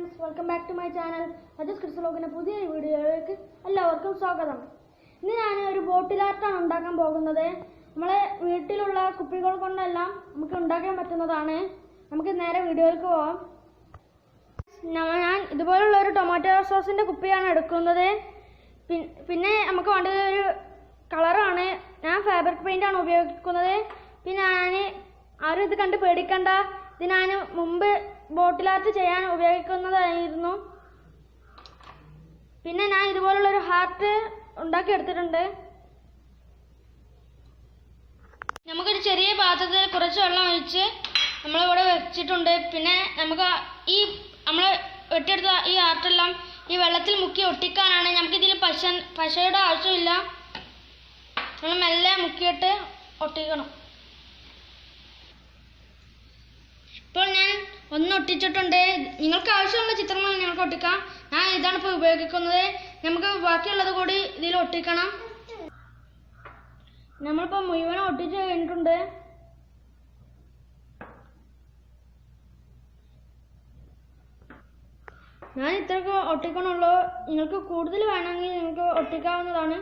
Friends, welcome back to my channel. Ajas ക്രിസ്റ്റലോഗിൻ്റെ പുതിയ വീഡിയോയിലേക്ക് എല്ലാവർക്കും സ്വാഗതം. ഇന്ന് ഞാൻ ഒരു ബോട്ടിൽ ആർട്ടാണ് ഉണ്ടാക്കാൻ പോകുന്നത്. നമ്മളെ വീട്ടിലുള്ള കുപ്പികൾ കൊണ്ടെല്ലാം നമുക്ക് ഉണ്ടാക്കാൻ പറ്റുന്നതാണ്. നമുക്ക് നേരെ വീഡിയോയിലേക്ക് പോവാം. ഞാൻ ഇതുപോലുള്ള ഒരു ടൊമാറ്റോ സോസിൻ്റെ കുപ്പിയാണ് എടുക്കുന്നത്. പിന്നെ നമുക്ക് വേണ്ടത് ഒരു കളറാണ്. ഞാൻ ഫാബ്രിക് പെയിൻ്റാണ് ഉപയോഗിക്കുന്നത്. പിന്നെ ഞാൻ ആരും ഇത് കണ്ട് പേടിക്കണ്ട, ഇത് ഞാൻ മുമ്പ് ബോട്ടിൽ ആർട്ട് ചെയ്യാൻ ഉപയോഗിക്കുന്നതായിരുന്നു. പിന്നെ ഞാൻ ഇതുപോലുള്ളൊരു ഹാർട്ട് ഉണ്ടാക്കിയെടുത്തിട്ടുണ്ട്. നമുക്കൊരു ചെറിയ പാത്രത്തിൽ കുറച്ച് വെള്ളം ഒഴിച്ച് നമ്മളിവിടെ വെച്ചിട്ടുണ്ട്. പിന്നെ നമുക്ക് നമ്മൾ വെട്ടിയെടുത്ത ഈ ആർട്ടെല്ലാം ഈ വെള്ളത്തിൽ മുക്കി ഒട്ടിക്കാനാണ്. നമുക്കിതിൽ പശയുടെ ആവശ്യമില്ല. നമ്മൾ മെല്ലെ മുക്കിയിട്ട് ഒട്ടിക്കണം. ഇപ്പോൾ ഞാൻ ഒന്ന് ഒട്ടിച്ചിട്ടുണ്ട്. നിങ്ങൾക്ക് ആവശ്യമുള്ള ചിത്രങ്ങൾ നിങ്ങൾക്ക് ഒട്ടിക്കാം. ഞാൻ ഇതാണ് ഇപ്പോൾ ഉപയോഗിക്കുന്നത്. നമുക്ക് ബാക്കിയുള്ളത് കൂടി ഇതിൽ ഒട്ടിക്കണം. നമ്മളിപ്പോൾ മുഴുവനും ഒട്ടിച്ച് കഴിഞ്ഞിട്ടുണ്ട്. ഞാൻ ഇത്രയൊക്കെ ഒട്ടിക്കണുള്ളൂ. നിങ്ങൾക്ക് കൂടുതൽ വേണമെങ്കിൽ നിങ്ങൾക്ക് ഒട്ടിക്കാവുന്നതാണ്.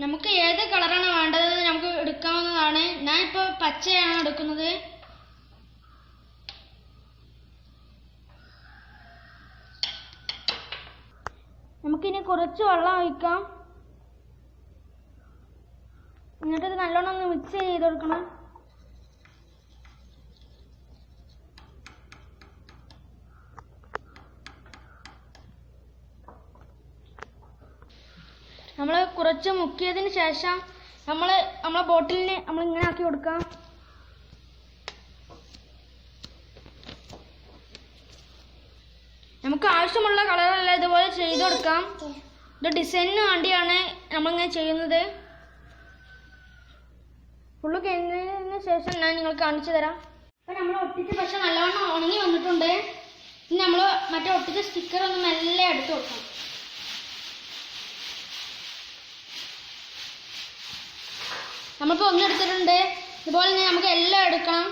നമുക്ക് ഏത് കളറാണ് വേണ്ടത് നമുക്ക് എടുക്കാവുന്നതാണ്. ഞാനിപ്പോൾ പച്ചയാണ് എടുക്കുന്നത്. നമുക്കിനി കുറച്ച് വെള്ളം ഒഴിക്കാം. എന്നിട്ട് നല്ലോണം ഒന്ന് മിക്സ് ചെയ്ത് കൊടുക്കണം. നമ്മൾ കുറച്ച് മുക്കിയതിന് ശേഷം നമ്മളെ ബോട്ടിലിന് ഇങ്ങനെ ആക്കി കൊടുക്കാം. നമുക്ക് ആവശ്യമുള്ള കളറല്ല ഇതുപോലെ ചെയ്ത് കൊടുക്കാം. ഇത് ഡിസൈനിന് വേണ്ടിയാണ് നമ്മളിങ്ങനെ ചെയ്യുന്നത്. ഫുള്ള് കഴിഞ്ഞതിന് ശേഷം ഞാൻ നിങ്ങൾക്ക് കാണിച്ചു തരാം. അപ്പം നമ്മൾ ഒട്ടിച്ച പശ നല്ലവണ്ണം ഉണങ്ങി വന്നിട്ടുണ്ട്. ഇനി നമ്മൾ മറ്റേ ഒട്ടിച്ച സ്റ്റിക്കർ ഒന്ന് മെല്ലെ എടുത്ത് വെക്കാം. നമ്മളിപ്പോൾ ഒന്നെടുത്തിട്ടുണ്ട്. ഇതുപോലെ തന്നെ നമുക്ക് എല്ലാം എടുക്കണം.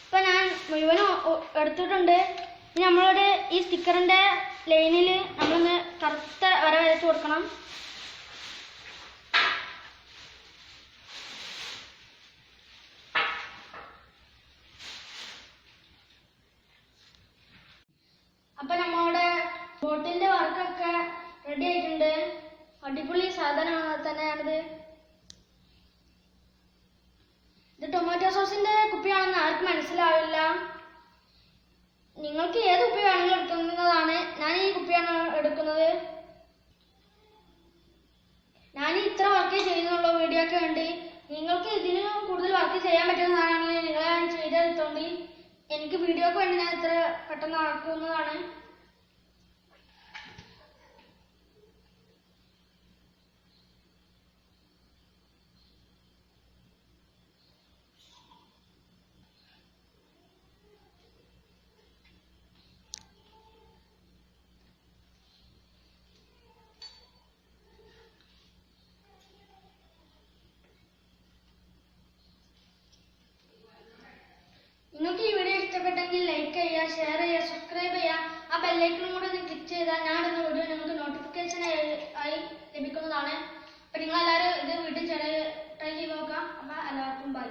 ഇപ്പം ഞാൻ മുഴുവനും എടുത്തിട്ടുണ്ട്. ഇനി നമ്മളുടെ ഈ സ്റ്റിക്കറിൻ്റെ ലൈനിൽ നമ്മളൊന്ന് കറുത്ത വര വരച്ച് കൊടുക്കണം. അപ്പം നമ്മളുടെ ബോട്ടിലിൻ്റെ വർക്കൊക്കെ റെഡി ആയിട്ടുണ്ട്. അടിപൊളി സാധനം തന്നെയാണിത്. ഇത് ടൊമാറ്റോ സോസിൻ്റെ കുപ്പിയാണെന്ന് ആർക്കും മനസ്സിലാവില്ല. നിങ്ങൾക്ക് ഏത് കുപ്പി വേണമെങ്കിലും എടുക്കുന്നതാണ്. ഞാൻ ഈ കുപ്പിയാണ് എടുക്കുന്നത്. ഞാൻ ഇത്ര വർക്ക് ചെയ്യുന്നുള്ള വീഡിയോക്ക് വേണ്ടി. നിങ്ങൾക്ക് ഇതിന് കൂടുതൽ വർക്ക് ചെയ്യാൻ പറ്റുന്നതാണെങ്കിൽ നിങ്ങൾ ചെയ്തെടുത്തോണ്ടി. എനിക്ക് വീഡിയോക്ക് വേണ്ടി ഞാൻ ഇത്ര പെട്ടെന്ന് ആക്കുന്നതാണ്. നിങ്ങൾക്ക് ഈ വീഡിയോ ഇഷ്ടപ്പെട്ടെങ്കിൽ ലൈക്ക് ചെയ്യുക, ഷെയർ ചെയ്യുക, സബ്സ്ക്രൈബ് ചെയ്യുക. ആ ബെല്ലൈക്കണും കൂടെ ഒന്ന് ക്ലിക്ക് ചെയ്താൽ ഞാനിടുന്ന വീഡിയോ നിങ്ങൾക്ക് നോട്ടിഫിക്കേഷൻ ആയി ലഭിക്കുന്നതാണ്. അപ്പം നിങ്ങളെല്ലാവരും ഇത് വീട്ടിൽ ട്രൈ ചെയ്ത് നോക്കാം. അപ്പം എല്ലാവർക്കും ബൈ.